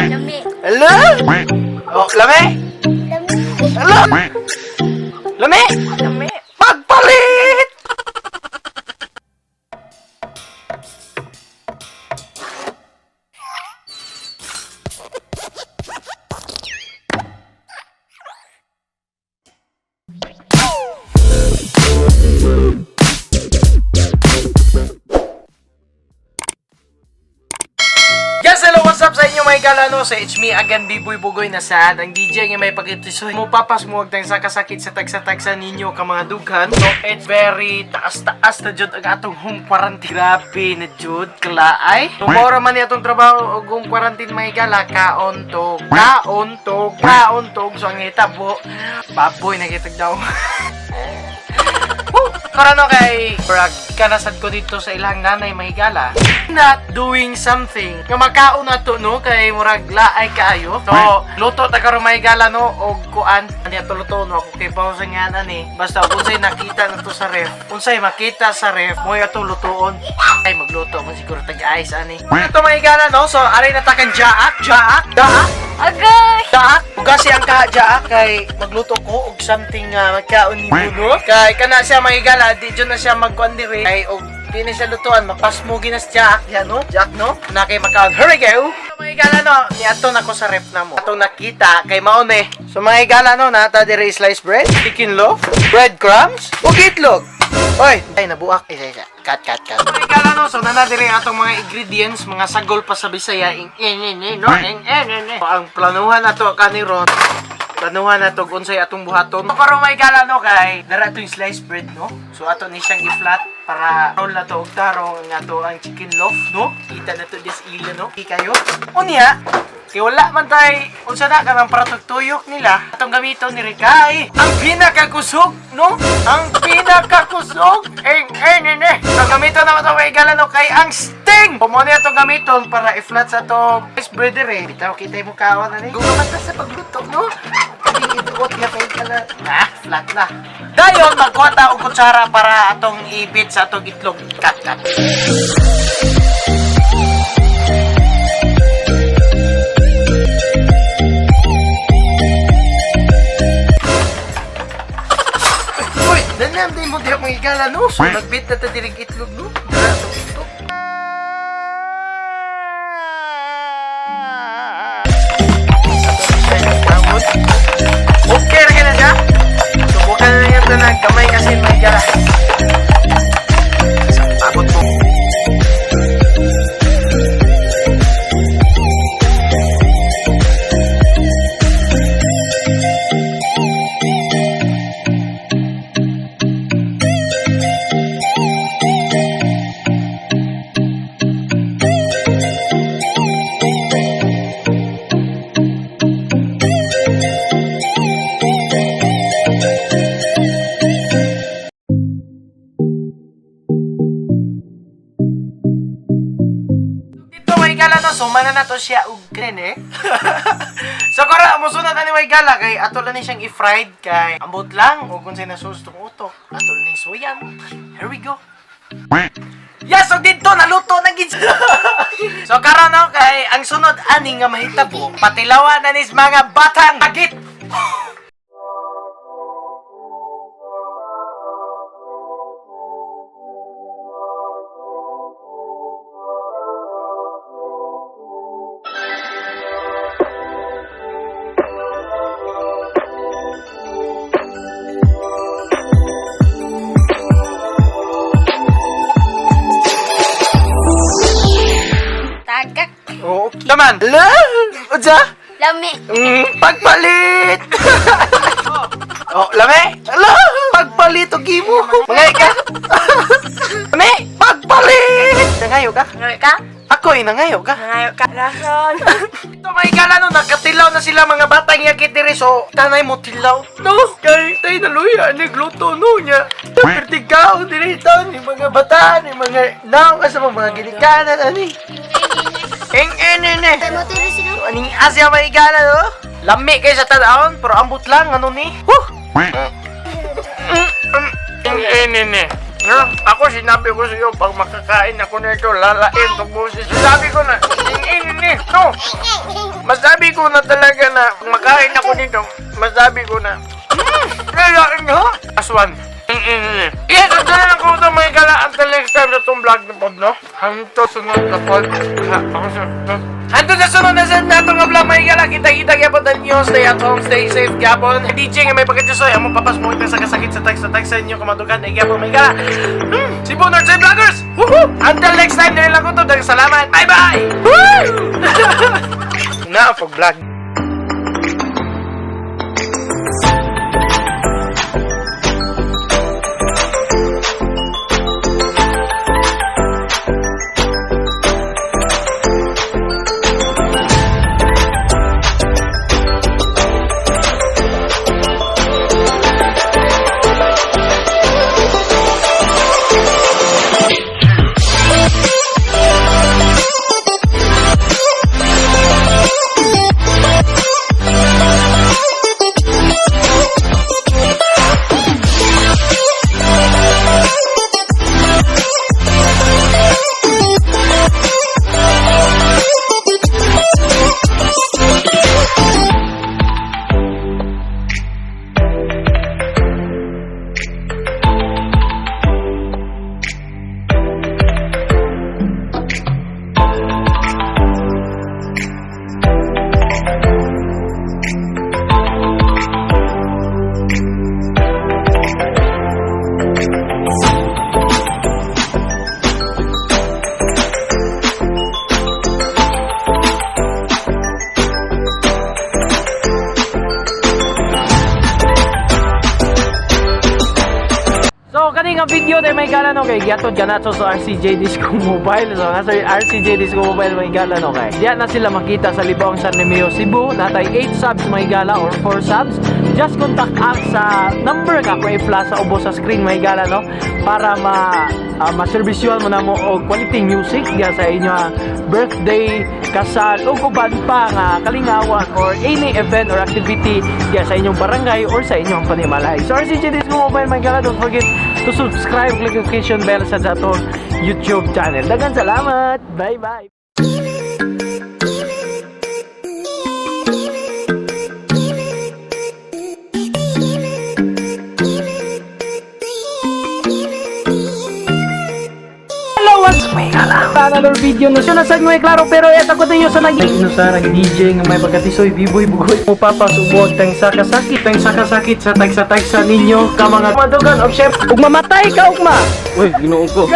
Lami. Ala? Oh, lami? Ala? Lami? Lami. Magpalit! Yes, hello, what's up sa inyo mga ikalano? So it's me again, Biboy Bugoy na sad. Ang DJ nga may pagkitisoy mo papas mo huwag tayong sakasakit sa tagsa-tagsa ninyo ka mga dughan. So it's very taas-taas na jud ang atong home quarantine. Grabe na jud, kalaay. So mora man ni atong trabaho og home quarantine mga igala, kaontog. So ang hitabo, baboy na kitag daw. Para no kay brag kanasad ko dito sa ilang nanay mahigala not doing something nga makaon na to no kay murag laay kaayo. So luto ta karon mahigala no og kuan ani ato luto no ako kay pawsa nga ani basta unsay nakita na to sa ref unsay makita sa ref mo ato lutoon ay magluto man siguro tag ice ani ito mahigala no. So ari na ta kan jaak Agay! Daak, ugasi ang kajaak kay magluto ko og something magkaon ni Buno. Kay kana siya mahigala, di dyan na siya magkuan diri. Kay og di na siya lutuan, mapasmugi na siya. Yan no, Jack no. Na kay makaon. Here we go. So mahigala no, niadto na ko sa ref na mo. Atong nakita kay maone. So mahigala no, nata diri sliced bread, chicken loaf, breadcrumbs, ug itlog. Oy, ay nabuak. Isa. Cut. Mahigala no, so nana diri atong mga ingredients, mga sagol pa sa Bisaya. No. Ang planuhan nato kaniron. Planuhan nato unsay atong buhaton. Pero mahigala no kay dara to yung sliced bread no. So ato ni siyang i-flat para roll na to og tarong nga to ang chicken loaf no. Kita na to this ilo no. Kayo. Unya, kay wala man tay unsa na kanang paratugtuyok nila. Atong gamiton ni Rikay ang pinakakusog no. Ang pinakakusog. Nene. So gamiton na to mahigala no kay ang sting. Pumuni atong gamiton para i-flat sa to sliced bread dire. Bitaw kita mo kawan ani. Gumaman ta sa pagluto no. Iduot nga kayo kala. Flat na. Dayon, magkuha ta og kutsara para atong ibit sa atong itlog. Cut. Uy, danam din mo diya mga igala, no? So, nagbit na ta dirig itlog, no? Dara, itong itlog. Okay na siya. Subukan na lang ito na kamay kasi may gara. Abot mo. Gala no, so mana na to siya ug green So kara mo sunod ani way gala kay ato lang ni siyang i-fried kay ambot lang ug kung say nasus tong utok ato ni soyan. Here we go. Yes, so dito naluto na gid. So kara no kay ang sunod ani nga mahitabo patilawan na nis mga batang agit. Tagak. Oh, naman. Ala, unsa? Lami. Pagpalit. Lami. Ala, pagpalit og imo. Mangay ka. Lami, pagpalit. Nangayo ka? Ngayon ka? Ako nangayo ka. Ngayon ka. Rason. Ito may gala no, nagkatilaw na sila mga batang yakit diri so tanay mo tilaw. No, kay tay naluya nagluto no nya. Pertigaw diri taon ni mga bata ni mga naong sa mga ginikanan ani. Nene. Tayo mo tiri sino? Aning asya may gala no. Lami kay sa tadaon pero ambot lang ano ni. Nene. No, ako sinabi ko sa iyo pag makakain ako nito lalain tong boses. Sinabi ko na, no. Masabi ko na talaga na kung makain ako nito, masabi ko na kaya nyo? Last one. Yes, at na ako ito may gala until next time na itong vlog na pod, no? Hanto sunod na pod. Hanto sa sunod na sa nato nga vlog may gala. Kita-kita gyapon na nyo. Stay at home, stay safe gyapon. DJ nga may pagkatisoy. Among papas mo ito sa kasakit sa text sa inyo kamadugan. Ay gyapon may gala. Si Bonard sa Vloggers! Woohoo! Until next time na lang ko ito. Dagang salamat. Bye-bye! Woo! Na, pag-vlog. So, kani nga video na may gala no kay giatod ganato sa RCJ Disco Mobile. So, nasa RCJ Disco Mobile may gala no kay. Diyan na sila makita sa Libong San Nemeo, Cebu. Natay 8 subs may gala or 4 subs. Just contact us sa number nga ko i-flash sa ubo sa screen may gala no para ma-servisyon mo na mo og quality music diyan sa inyo birthday, kasal o uban pa nga kalingawan or any event or activity diyan sa inyong barangay or sa inyong panimalay. So, RCJ Disco Mobile may gala, don't forget to subscribe, click notification bell sa atong YouTube channel. Daghang salamat. Bye-bye. Hello, what's may gala? Another video no siya nasag mo klaro pero eto ko tayo sa naging no sa DJ nga may pagkatisoy biboy bugoy mo papasubog tang sakasakit sa tagsa ninyo ka mga madugan of chef ug mamatay ka ugma. Uy, Ginoo ko.